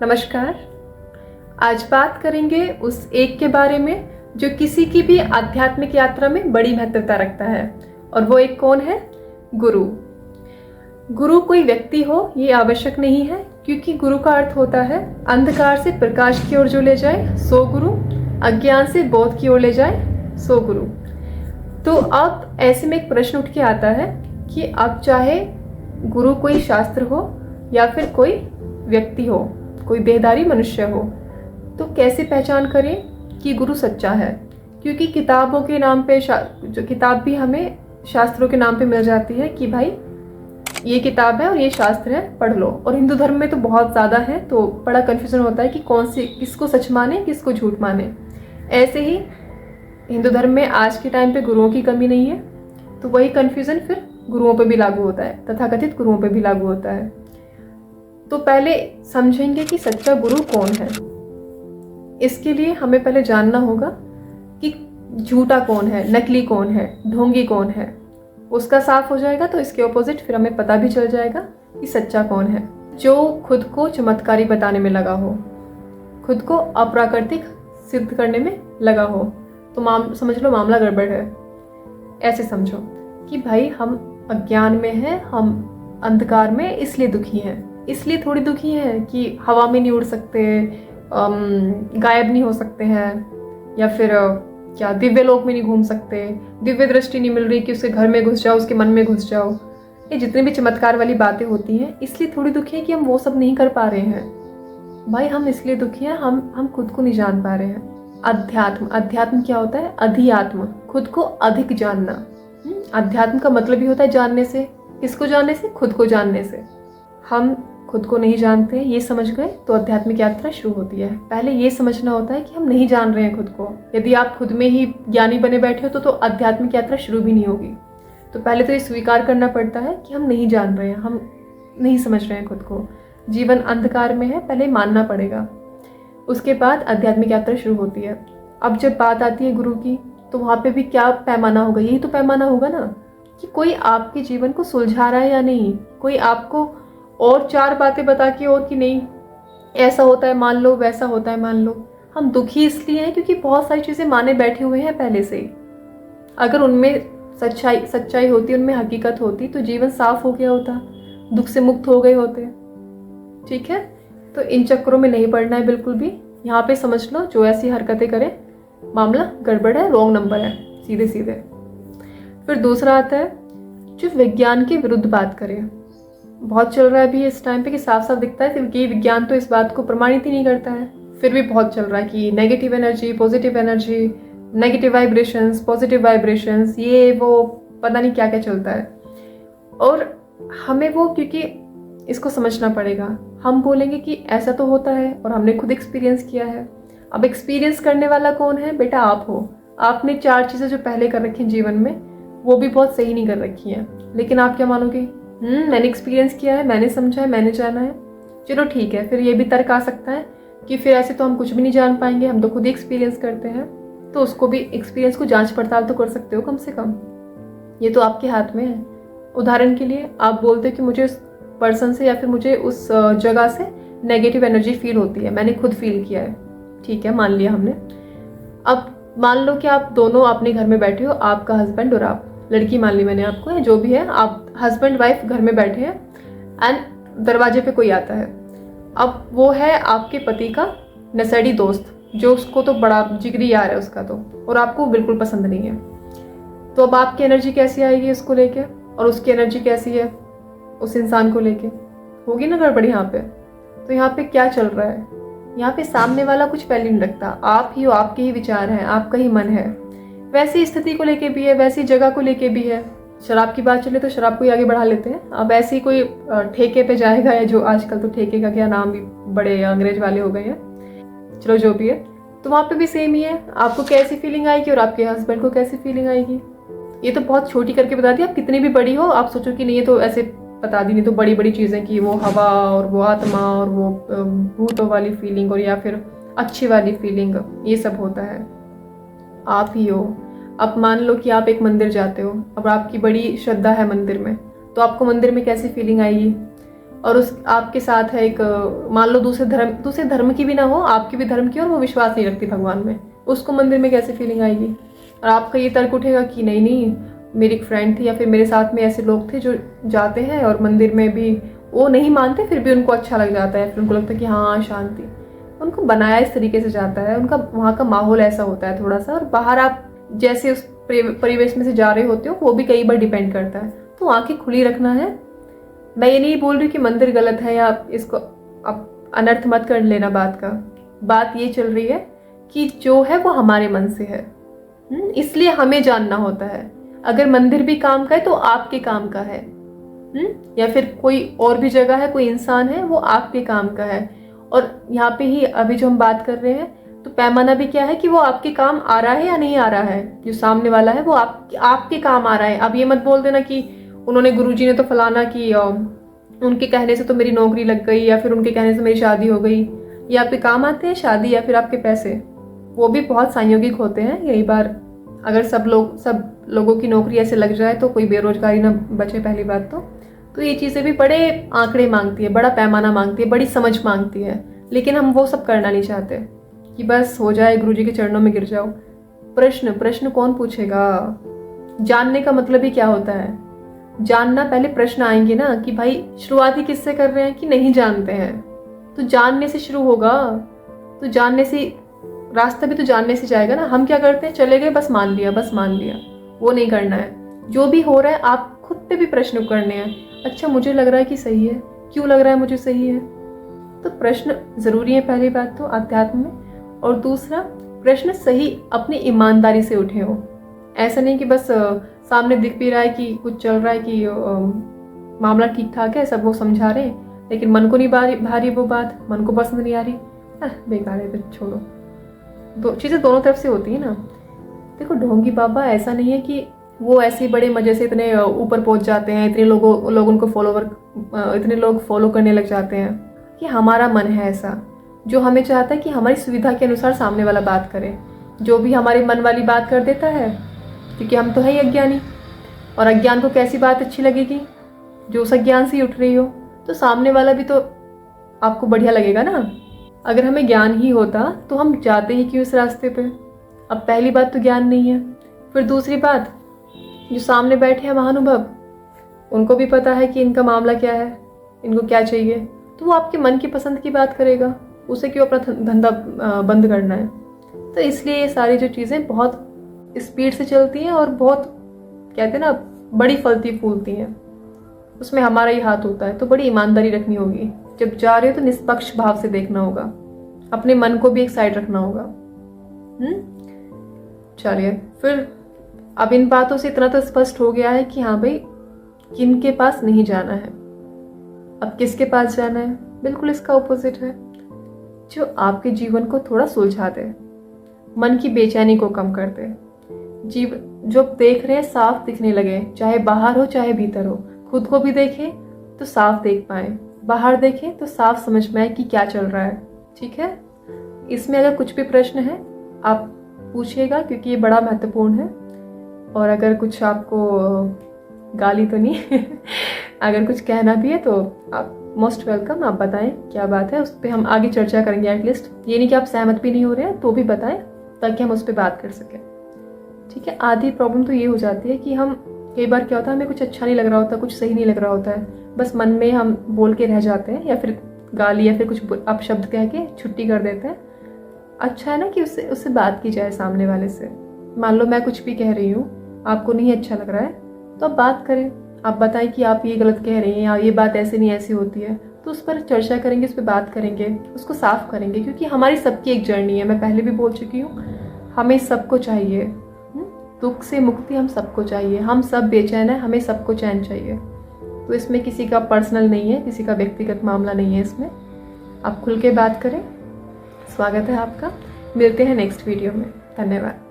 नमस्कार। आज बात करेंगे उस एक के बारे में जो किसी की भी आध्यात्मिक यात्रा में बड़ी महत्वता रखता है, और वो एक कौन है? गुरु। गुरु कोई व्यक्ति हो ये आवश्यक नहीं है, क्योंकि गुरु का अर्थ होता है अंधकार से प्रकाश की ओर जो ले जाए सो गुरु, अज्ञान से बोध की ओर ले जाए सो गुरु। तो अब ऐसे में एक प्रश्न उठ के आता है कि अब चाहे गुरु कोई शास्त्र हो या फिर कोई व्यक्ति हो, कोई देहधारी मनुष्य हो, तो कैसे पहचान करें कि गुरु सच्चा है? क्योंकि किताबों के नाम पे जो किताब भी हमें शास्त्रों के नाम पे मिल जाती है कि भाई ये किताब है और ये शास्त्र है, पढ़ लो। और हिंदू धर्म में तो बहुत ज़्यादा है, तो बड़ा कन्फ्यूजन होता है कि कौन सी किसको सच माने किसको झूठ माने। ऐसे ही हिंदू धर्म में आज के टाइम पे गुरुओं की कमी नहीं है, तो वही कन्फ्यूजन फिर गुरुओं पे भी लागू होता है, तथाकथित गुरुओं पे भी लागू होता है। तो पहले समझेंगे कि सच्चा गुरु कौन है। इसके लिए हमें पहले जानना होगा कि झूठा कौन है, नकली कौन है, ढोंगी कौन है। उसका साफ हो जाएगा तो इसके ऑपोजिट फिर हमें पता भी चल जाएगा कि सच्चा कौन है। जो खुद को चमत्कारी बताने में लगा हो, खुद को अप्राकृतिक सिद्ध करने में लगा हो, तो समझ लो मामला गड़बड़ है। ऐसे समझो कि भाई हम अज्ञान में हैं, हम अंधकार में इसलिए दुखी हैं, इसलिए थोड़ी दुखी हैं कि हवा में नहीं उड़ सकते, गायब नहीं हो सकते हैं, या फिर क्या दिव्य लोक में नहीं घूम सकते, दिव्य दृष्टि नहीं मिल रही कि उसके घर में घुस जाओ, उसके मन में घुस जाओ। ये जितनी भी चमत्कार वाली बातें होती हैं, इसलिए थोड़ी दुखी है कि हम वो सब नहीं कर पा रहे हैं। भाई हम इसलिए दुखी हैं, हम खुद को नहीं जान पा रहे हैं। अध्यात्म क्या होता है? अधिआत्म, खुद को अधिक जानना। अध्यात्म का मतलब ही होता है जानने से। किसको जानने से? खुद को जानने से। हम खुद को नहीं जानते, ये समझ गए तो आध्यात्मिक यात्रा शुरू होती है। पहले ये समझना होता है कि हम नहीं जान रहे हैं खुद को। यदि आप खुद में ही ज्ञानी बने बैठे हो तो आध्यात्मिक यात्रा शुरू भी नहीं होगी। तो पहले तो ये स्वीकार करना पड़ता है कि हम नहीं जान रहे हैं, हम नहीं समझ रहे हैं खुद को, जीवन अंधकार में है, पहले मानना पड़ेगा। उसके बाद आध्यात्मिक यात्रा शुरू होती है। अब जब बात आती है गुरु की, तो वहाँ पे भी क्या पैमाना होगा? यही तो पैमाना होगा ना कि कोई आपके जीवन को सुलझा रहा है या नहीं, कोई आपको और चार बातें बता के और कि नहीं ऐसा होता है मान लो, वैसा होता है मान लो। हम दुखी इसलिए हैं क्योंकि बहुत सारी चीज़ें माने बैठे हुए हैं पहले से ही। अगर उनमें सच्चाई होती, उनमें हकीकत होती, तो जीवन साफ हो गया होता, दुख से मुक्त हो गए होते। ठीक है, तो इन चक्करों में नहीं पड़ना है बिल्कुल भी। यहाँ पे समझ लो जो ऐसी हरकतें करे मामला गड़बड़ है, रॉन्ग नंबर है, सीधे सीधे। फिर दूसरा आता है जो विज्ञान के विरुद्ध बात करे। बहुत चल रहा है अभी इस टाइम पे कि साफ साफ दिखता है कि विज्ञान तो इस बात को प्रमाणित ही नहीं करता है, फिर भी बहुत चल रहा है कि negative energy, positive energy, negative vibrations, positive vibrations, ये वो पता नहीं क्या क्या चलता है। और हमें वो, क्योंकि इसको समझना पड़ेगा, हम बोलेंगे कि ऐसा तो होता है और हमने खुद एक्सपीरियंस किया है। अब एक्सपीरियंस करने वाला कौन है? बेटा आप हो। आपने चार चीज़ें जो पहले कर रखी हैं जीवन में, वो भी बहुत सही नहीं कर रखी हैं, लेकिन आप क्या मानोगे? मैंने एक्सपीरियंस किया है, मैंने समझा है, मैंने जाना है। चलो ठीक है, फिर ये भी तर्क आ सकता है कि फिर ऐसे तो हम कुछ भी नहीं जान पाएंगे, हम तो खुद ही एक्सपीरियंस करते हैं। तो उसको भी, एक्सपीरियंस को जांच पड़ताल तो कर सकते हो कम से कम, ये तो आपके हाथ में है। उदाहरण के लिए आप बोलते हो कि मुझे उस पर्सन से या फिर मुझे उस जगह से नेगेटिव एनर्जी फील होती है, मैंने खुद फील किया है। ठीक है, मान लिया हमने। अब मान लो कि आप दोनों अपने घर में बैठे हो, आपका हस्बैंड और आप, लड़की मान ली मैंने आपको, है जो भी है, आप हस्बैंड वाइफ घर में बैठे हैं एंड दरवाजे पे कोई आता है। अब वो है आपके पति का नशेड़ी दोस्त, जो उसको तो बड़ा जिगरी यार है उसका तो, और आपको बिल्कुल पसंद नहीं है। तो अब आपकी एनर्जी कैसी आएगी उसको लेके, और उसकी एनर्जी कैसी है उस इंसान को लेके? होगी ना गड़बड़ यहाँ पे। तो यहाँ पे क्या चल रहा है? यहाँ पे सामने वाला कुछ वैल्यू नहीं रखता, आप ही हो, आपके ही विचार हैं, आपका ही मन है। वैसी स्थिति को लेके भी है, वैसी जगह को लेके भी है। शराब की बात चले तो शराब को ही आगे बढ़ा लेते हैं। अब ऐसे ही कोई ठेके पे जाएगा, या जो आजकल तो ठेके का क्या नाम भी बड़े अंग्रेज वाले हो गए हैं, चलो जो भी है, तो वहाँ पे भी सेम ही है। आपको कैसी फीलिंग आएगी और आपके हस्बैंड को कैसी फीलिंग आएगी। ये तो बहुत छोटी करके बता दी। आप कितनी भी बड़ी हो, आप सोचो कि नहीं ये तो ऐसे बता दी, नहीं तो बड़ी बड़ी चीज़ें कि वो हवा और वो आत्मा और वो भूतों वाली फीलिंग, और या फिर अच्छी वाली फीलिंग, ये सब होता है। आप ही हो। अब मान लो कि आप एक मंदिर जाते हो, अब आपकी बड़ी श्रद्धा है मंदिर में, तो आपको मंदिर में कैसी फीलिंग आएगी? और उस आपके साथ है एक, मान लो दूसरे धर्म की भी ना हो, आपके भी धर्म की, और वो विश्वास नहीं रखती भगवान में, उसको मंदिर में कैसे फीलिंग आएगी? और आपका ये तर्क उठेगा कि नहीं नहीं, मेरी एक फ्रेंड थी या फिर मेरे साथ में ऐसे लोग थे जो जाते हैं और मंदिर में भी वो नहीं मानते, फिर भी उनको अच्छा लग जाता है, फिर उनको लगता है कि हाँ शांति। उनको बनाया इस तरीके से जाता है, उनका वहाँ का माहौल ऐसा होता है थोड़ा सा, और बाहर आप जैसे उस परिवेश में से जा रहे होते हो वो भी कई बार डिपेंड करता है। तो आंखें खुली रखना है। मैं ये नहीं बोल रही कि मंदिर गलत है, या इसको आप अनर्थ मत कर लेना बात का। बात ये चल रही है कि जो है वो हमारे मन से है, इसलिए हमें जानना होता है। अगर मंदिर भी काम का है तो आपके काम का है, या फिर कोई और भी जगह है, कोई इंसान है, वो आपके काम का है। और यहाँ पे ही अभी जो हम बात कर रहे हैं, तो पैमाना भी क्या है कि वो आपके काम आ रहा है या नहीं आ रहा है। जो सामने वाला है वो आपके काम आ रहा है। अब ये मत बोल देना कि उन्होंने, गुरुजी ने तो फलाना की, उनके कहने से तो मेरी नौकरी लग गई, या फिर उनके कहने से मेरी शादी हो गई। ये आपके काम आते हैं शादी या फिर आपके पैसे, वो भी बहुत संयोगिक होते हैं। यही बार अगर सब लोगों की नौकरी ऐसे लग जाए तो कोई बेरोजगारी ना बचे, पहली बात तो ये चीज़ें भी बड़े आंकड़े मांगती है, बड़ा पैमाना मांगती है, बड़ी समझ मांगती है। लेकिन हम वो सब करना नहीं चाहते कि बस हो जाए, गुरुजी के चरणों में गिर जाओ। प्रश्न कौन पूछेगा? जानने का मतलब ही क्या होता है? जानना, पहले प्रश्न आएंगे ना कि भाई शुरुआत ही किससे कर रहे हैं कि नहीं जानते हैं, तो जानने से शुरू होगा। तो जानने से रास्ता भी तो जानने से जाएगा ना। हम क्या करते हैं, चले गए, बस मान लिया, वो नहीं करना है। जो भी हो रहा है आप खुद पे भी प्रश्न करने हैं। अच्छा, मुझे लग रहा है कि सही है, क्यों लग रहा है मुझे सही है? तो प्रश्न जरूरी है, पहली बात तो अध्यात्म में। और दूसरा, प्रश्न सही अपनी ईमानदारी से उठे हो। ऐसा नहीं कि बस सामने दिख भी रहा है कि कुछ चल रहा है, कि मामला ठीक ठाक है, सब वो समझा रहे हैं, लेकिन मन को नहीं भारी वो बात, मन को पसंद नहीं आ रही, बेकार है, फिर छोड़ो। चीज़ें दोनों तरफ से होती है ना। देखो, ढोंगी बाबा ऐसा नहीं है कि वो ऐसे बड़े मजे से इतने ऊपर पहुंच जाते हैं, इतने लोग उनको इतने लोग फॉलो करने लग जाते हैं। कि हमारा मन है ऐसा, जो हमें चाहता है कि हमारी सुविधा के अनुसार सामने वाला बात करे। जो भी हमारे मन वाली बात कर देता है, क्योंकि हम तो है ही अज्ञानी, और अज्ञान को कैसी बात अच्छी लगेगी? जो उस अज्ञान से ही उठ रही हो। तो सामने वाला भी तो आपको बढ़िया लगेगा ना। अगर हमें ज्ञान ही होता तो हम जाते ही क्यों इस रास्ते पे? अब पहली बात तो ज्ञान नहीं है। फिर दूसरी बात, जो सामने बैठे हैं महानुभव, उनको भी पता है कि इनका मामला क्या है, इनको क्या चाहिए, तो वो आपके मन की पसंद की बात करेगा। उसे क्यों अपना धंधा बंद करना है? तो इसलिए ये सारी जो चीज़ें बहुत स्पीड से चलती हैं और बहुत, कहते हैं ना, बड़ी फलती फूलती हैं। उसमें हमारा ही हाथ होता है। तो बड़ी ईमानदारी रखनी होगी। जब जा रहे हो तो निष्पक्ष भाव से देखना होगा, अपने मन को भी एक साइड रखना होगा। चलिए, फिर अब इन बातों से इतना तो स्पष्ट हो गया है कि हाँ भाई, किनके पास नहीं जाना है। अब किसके पास जाना है? बिल्कुल इसका ऑपोजिट है, जो आपके जीवन को थोड़ा सुलझा दे, मन की बेचैनी को कम कर दे। जो देख रहे हैं साफ दिखने लगे, चाहे बाहर हो चाहे भीतर हो। खुद को भी देखें तो साफ देख पाए, बाहर देखें तो साफ समझ में आए कि क्या चल रहा है। ठीक है? इसमें अगर कुछ भी प्रश्न है आप पूछिएगा, क्योंकि ये बड़ा महत्वपूर्ण है। और अगर कुछ आपको गाली तो नहीं अगर कुछ कहना भी है तो आप मोस्ट वेलकम, आप बताएं क्या बात है, उस पर हम आगे चर्चा करेंगे। एटलीस्ट ये नहीं कि आप सहमत भी नहीं हो रहे हैं तो भी बताएं, ताकि हम उस पर बात कर सकें। ठीक है? आधी प्रॉब्लम तो ये हो जाती है कि हम, कई बार क्या होता है, हमें कुछ अच्छा नहीं लग रहा होता, कुछ सही नहीं लग रहा होता है, बस मन में हम बोल के रह जाते हैं, या फिर गाली या फिर कुछ अपशब्द कह के छुट्टी कर देते हैं। अच्छा है ना कि उससे बात की जाए सामने वाले से। मान लो मैं कुछ भी कह रही हूँ, आपको नहीं अच्छा लग रहा है, तो आप बात करें, आप बताएं कि आप ये गलत कह रही हैं, या ये बात ऐसे नहीं ऐसी होती है, तो उस पर चर्चा करेंगे, उस पर बात करेंगे, उसको साफ करेंगे। क्योंकि हमारी सबकी एक जर्नी है, मैं पहले भी बोल चुकी हूँ, हमें सबको चाहिए दुख से मुक्ति, हम सबको चाहिए। हम सब बेचैन है, हमें सबको चैन चाहिए। तो इसमें किसी का पर्सनल नहीं है, किसी का व्यक्तिगत मामला नहीं है। इसमें आप खुल के बात करें। स्वागत है आपका। मिलते हैं नेक्स्ट वीडियो में। धन्यवाद।